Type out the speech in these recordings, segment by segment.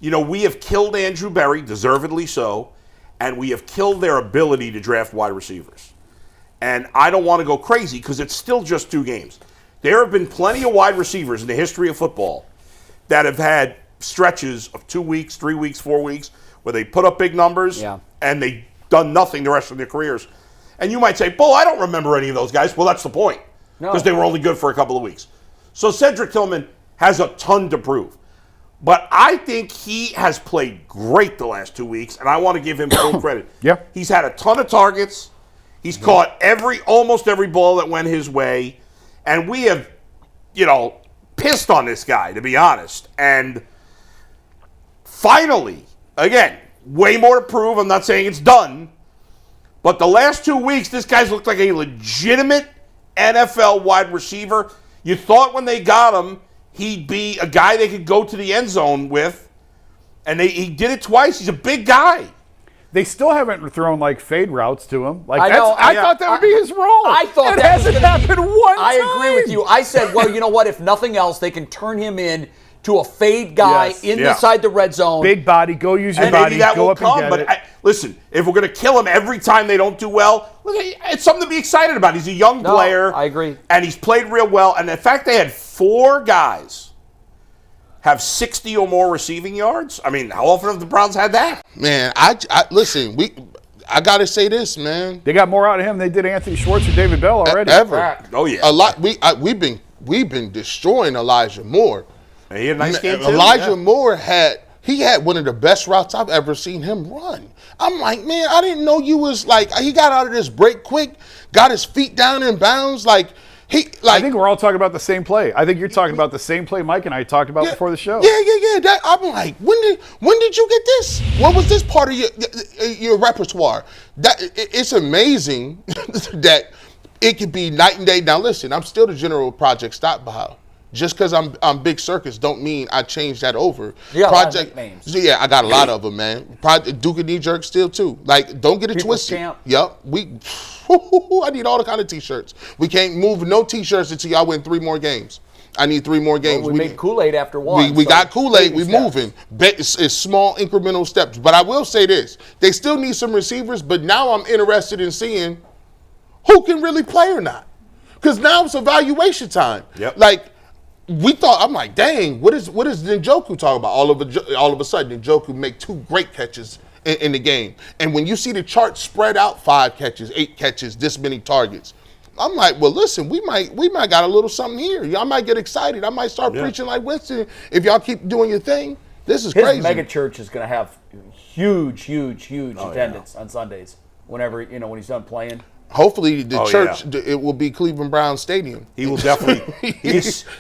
we have killed Andrew Berry, deservedly so, and we have killed their ability to draft wide receivers. And I don't want to go crazy because it's still just 2 games. There have been plenty of wide receivers in the history of football that have had stretches of 2 weeks, 3 weeks, 4 weeks, where they put up big numbers and they done nothing the rest of their careers. And you might say, Bull, I don't remember any of those guys. Well, that's the point, because they were only good for a couple of weeks. So Cedric Tillman has a ton to prove. But I think he has played great the last 2 weeks, and I want to give him full credit. Yeah. He's had a ton of targets. He's caught almost every ball that went his way. And we have, pissed on this guy, to be honest. And finally, again, way more to prove. I'm not saying it's done. But the last 2 weeks, this guy's looked like a legitimate NFL wide receiver. You thought when they got him, he'd be a guy they could go to the end zone with. And he did it twice. He's a big guy. They still haven't thrown fade routes to him. I thought that would be his role. I thought it hasn't happened one time. I agree with you. I said, well, you know what? If nothing else, they can turn him in to a fade guy inside the red zone. Big body, go use your body, that go will up come, and get it. Listen, if we're going to kill him every time they don't do well, it's something to be excited about. He's a young player. I agree. And he's played real well. And in fact, they had 4 guys have 60 or more receiving yards. I mean, how often have the Browns had that? Man, listen, I got to say this, man. They got more out of him than they did Anthony Schwartz or David Bell already. Ever. Oh, yeah. A lot. We've been destroying Elijah Moore. He had a nice game, too. Elijah Moore had one of the best routes I've ever seen him run. I'm like, man, I didn't know you was he got out of this break quick, got his feet down in bounds. I think we're all talking about the same play. I think you're talking about the same play Mike and I talked about before the show. Yeah. I'm like, when did you get this? What was this part of your repertoire? It's amazing that it could be night and day. Now listen, I'm still the general project stockpile. Just because I'm Big Circus don't mean I changed that over. You got project a lot of names. Yeah, I got a lot of them, man. Duke and Knee Jerk still too. Don't get it twisted. Champ. Yep. I need all the kind of T-shirts. We can't move no T-shirts until y'all win 3 more games. I need 3 more games. Well, we made Kool-Aid after 1. We got Kool-Aid. We moving. It's small incremental steps. But I will say this: they still need some receivers. But now I'm interested in seeing who can really play or not. Because now it's evaluation time. Yep. We thought, I'm like, dang, what is Njoku talking about? All of a sudden, Njoku make 2 great catches in the game. And when you see the chart spread out, 5 catches, 8 catches, this many targets, I'm like, well, listen, we might got a little something here. Y'all might get excited. I might start preaching like Winston if y'all keep doing your thing. This is crazy. His mega church is going to have huge attendance on Sundays. Whenever when he's done playing. Hopefully the church, it will be Cleveland Browns Stadium. He will definitely.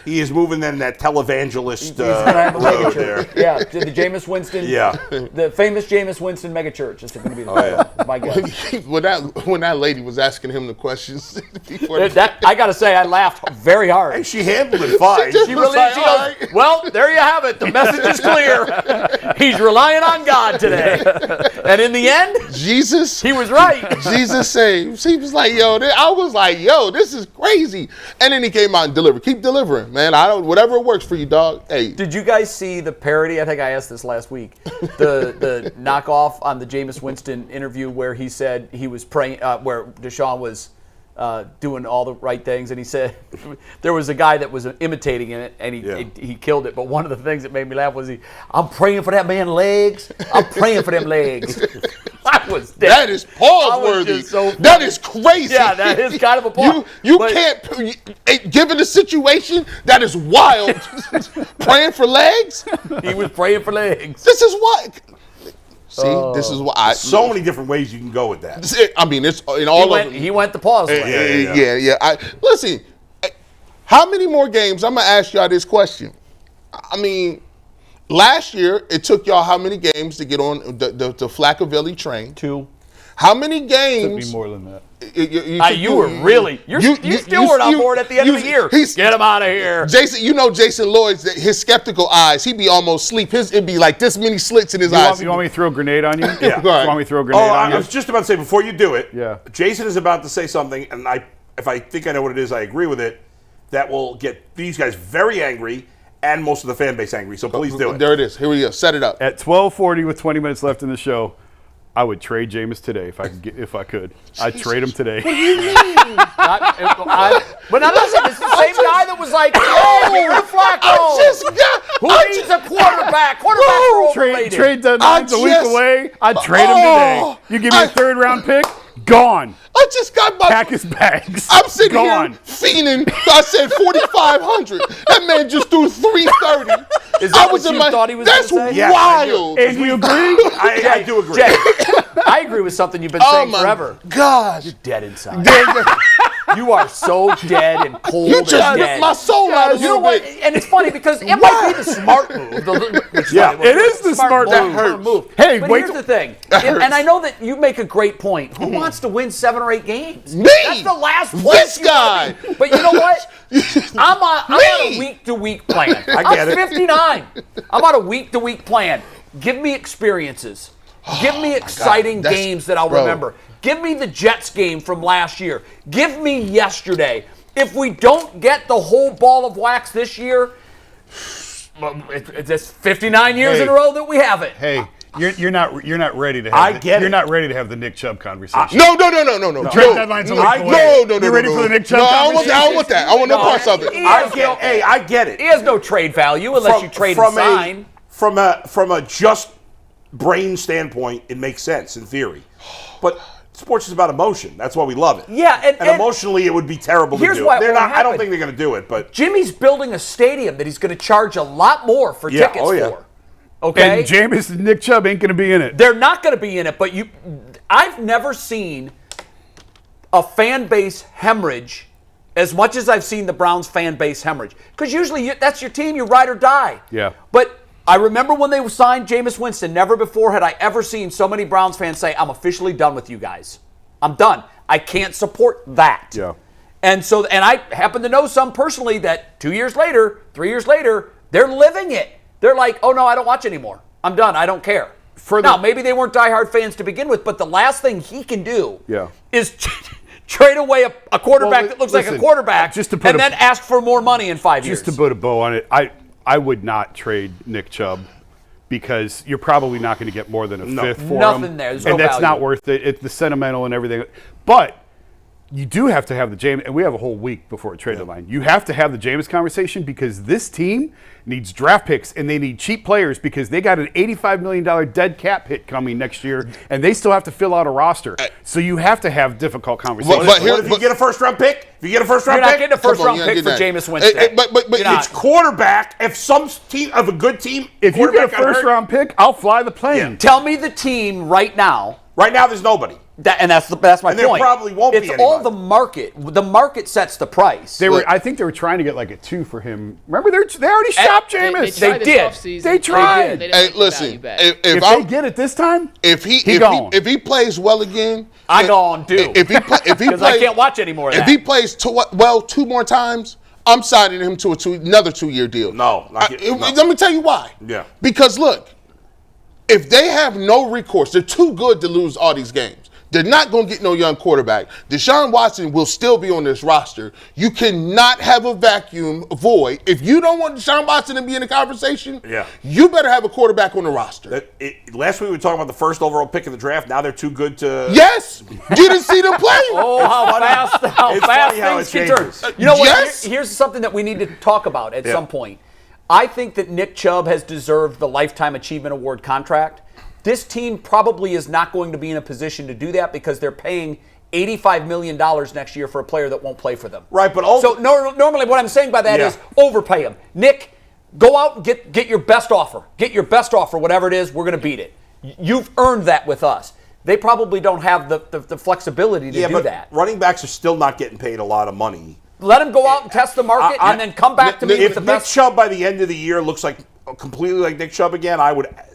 he is moving in that televangelist He's gonna have a mega road church. there. Yeah, the Jameis Winston. Yeah. The famous Jameis Winston mega church is going to be my guess. when that lady was asking him the questions before I got to say, I laughed very hard. And she handled it fine. She really goes, well, there you have it. The message is clear. He's relying on God today. And in the end, Jesus, he was right. Jesus saves. He was like, I was like, this is crazy. And then he came out and delivered. Keep delivering, man. Whatever works for you, dog. Hey. Did you guys see the parody? I think I asked this last week. The knockoff on the Jameis Winston interview where he said he was praying, where Deshaun was doing all the right things, and he said there was a guy that was imitating it, and he killed it. But one of the things that made me laugh was I'm praying for that man's legs. I'm praying for them legs. I was dead. That is pause-worthy. That is crazy. Yeah, that is kind of a pause. You can't, given the situation, that is wild. Praying for legs? He was praying for legs. This is what. See, this is why. So many different ways you can go with that. I mean, it's in all of them. He went the pause way. Yeah. Listen, how many more games? I'm gonna ask y'all this question. I mean, last year it took y'all how many games to get on the Flaccavelli train? 2. How many games? Took me more than that. You were really. You still weren't on board at the end of the year. Get him out of here. Jason, Jason Lloyd's, his skeptical eyes, he'd be almost asleep. It'd be like this many slits in his eyes. You want me to throw a grenade on you? Yeah. You want me to throw a grenade on you? I was just about to say, before you do it, Yeah. Jason is about to say something, and if I think I know what it is, I agree with it, that will get these guys very angry, and most of the fan base angry. So please do it. There it is. Here we go. Set it up. At 12:40 with 20 minutes left in the show, I would trade Jameis today if I could. I'd trade him today. But now listen, it's the same guy that was like, "Oh, Flacco. Who needs a quarterback? Quarterbacks are overrated." Trade deadline's a week away. I'd trade him today. You give me a third-round pick, gone. I just got my Pack his bags. I'm sitting gone. here fiending. I said 4,500. That man just threw 330. Is that what you thought he was That's gonna say? Yes, I do. wild. And you agree? I do agree. Jay, I agree with something you've been Oh saying my forever. God. You're dead inside. You are so dead and cold You and just dead. ripped my soul out a You know little what? bit. And it's funny because it might be the smart move. Yeah, it is the smart move. Hey, but wait here's till- the thing, and I know that you make a great point. Who wants to win 7 or 8 games? Me! That's the last place This you wanna guy! be. But you know what? I'm on a Me! week-to-week plan. I get I'm it. 59. I'm on a week-to-week plan. Give me experiences. Give me exciting That's- games that I'll bro. remember. Give me the Jets game from last year. Give me yesterday. If we don't get the whole ball of wax this year, it's 59 years in a row that we haven't. Hey, you're not ready to have I get you're it. not ready to have the Nick Chubb conversation. No. Trade deadline's a week away. No. You ready for the Nick Chubb No, I don't want that. I want no parts of it. I get it. He has no trade value unless you trade and sign. From a just brain standpoint, it makes sense in theory. But sports is about emotion. That's why we love it. Yeah, and emotionally, it would be terrible to here's do. why it They're won't not. I don't happen. think they're going to do it. But Jimmy's building a stadium that he's going to charge a lot more for Yeah, tickets oh, yeah. for. Okay? And Jameis and Nick Chubb ain't going to be in it. They're not going to be in it, but I've never seen a fan base hemorrhage as much as I've seen the Browns fan base hemorrhage. Because usually that's your team, you ride or die. Yeah. But I remember when they signed Jameis Winston, never before had I ever seen so many Browns fans say, "I'm officially done with you guys. I'm done. I can't support that." Yeah. And I happen to know some personally that 2 years later, 3 years later, they're living it. They're like, "Oh no, I don't watch anymore. I'm done. I don't care." Now, maybe they weren't diehard fans to begin with, but the last thing he can do is trade away a quarterback that looks like a quarterback and then ask for more money in 5 years. Just to put a bow on it, I would not trade Nick Chubb because you're probably not going to get more than a fifth for him. Nothing there. There's no and that's value. not worth it. It's the sentimental and everything. But you do have to have the Jameis, and we have a whole week before a trade deadline. You have to have the Jameis conversation because this team needs draft picks and they need cheap players because they got an $85 million dead cap hit coming next year, and they still have to fill out a roster. So you have to have difficult conversations. what if you get a first-round pick? If you get a first-round You're not pick, getting a first-round Come on, pick you for gotta get Jameis that. Winston. But You're not. it's quarterback. If some team of a good team, if you get a quarterback got hurt, first-round pick, I'll fly the plane. Tell me the team right now. right now there's nobody. That's my And there point. probably won't it's be all anybody. the market. The market sets the price. I think they were trying to get like a 2 for him. Remember, they already shopped Jameis. They did. They tried. They did. Hey, listen. If they get it this time, if gone. he plays well again, I gone too. If he Because I can't watch any more of If that. he plays well 2 more times, I'm signing him to another 2-year deal. No, Let me tell you why. Yeah. Because look, if they have no recourse, they're too good to lose all these games. They're not going to get no young quarterback. Deshaun Watson will still be on this roster. You cannot have a void. If you don't want Deshaun Watson to be in the conversation, you better have a quartback on the roster. Last week we were talking about the first overall pick in the draft. Now they're too good to. Yes. You didn't see them play. Oh, how It's fast funny how things it can turn. changes. You know what? Yes. Here's something that we need to talk about at some point. I think that Nick Chubb has deserved the Lifetime Achievement Award contract. This team probably is not going to be in a position to do that because they're paying $85 million next year for a player that won't play for them. Right, but also, So normally what I'm saying by that is overpay him. Nick, go out and get your best offer. Get your best offer, whatever it is, we're going to beat it. You've earned that with us. They probably don't have the flexibility to do that. Running backs are still not getting paid a lot of money. Let him go out and test the market and then come back to me with If the Nick best. Chubb by the end of the year looks like completely like Nick Chubb again,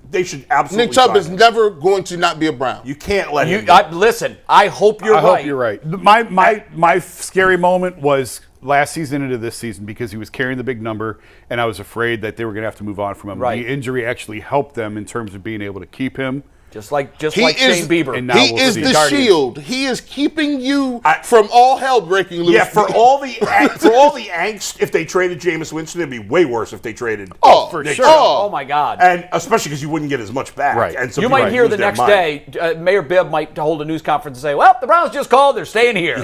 they should absolutely. Nick Chubb sign is him. never going to not be a Brown. You can't let him. Listen, I hope you're I right. hope you're right. My scary moment was last season into this season because he was carrying the big number, and I was afraid that they were going to have to move on from him. Right. The injury actually helped them in terms of being able to keep him. Just like He Shane is- Bieber. And now He we'll is see. the Guardians. shield. He is keeping you from all hell breaking loose. Yeah, for all the angst, if they traded Jameis Winston, it'd be way worse if they traded. for Nick sure. Chubb. Oh my God! And especially because you wouldn't get as much back. Right. And some You people might hear lose the their next mind. day, Mayor Bibb might hold a news conference and say, "Well, the Browns just called; they're staying here."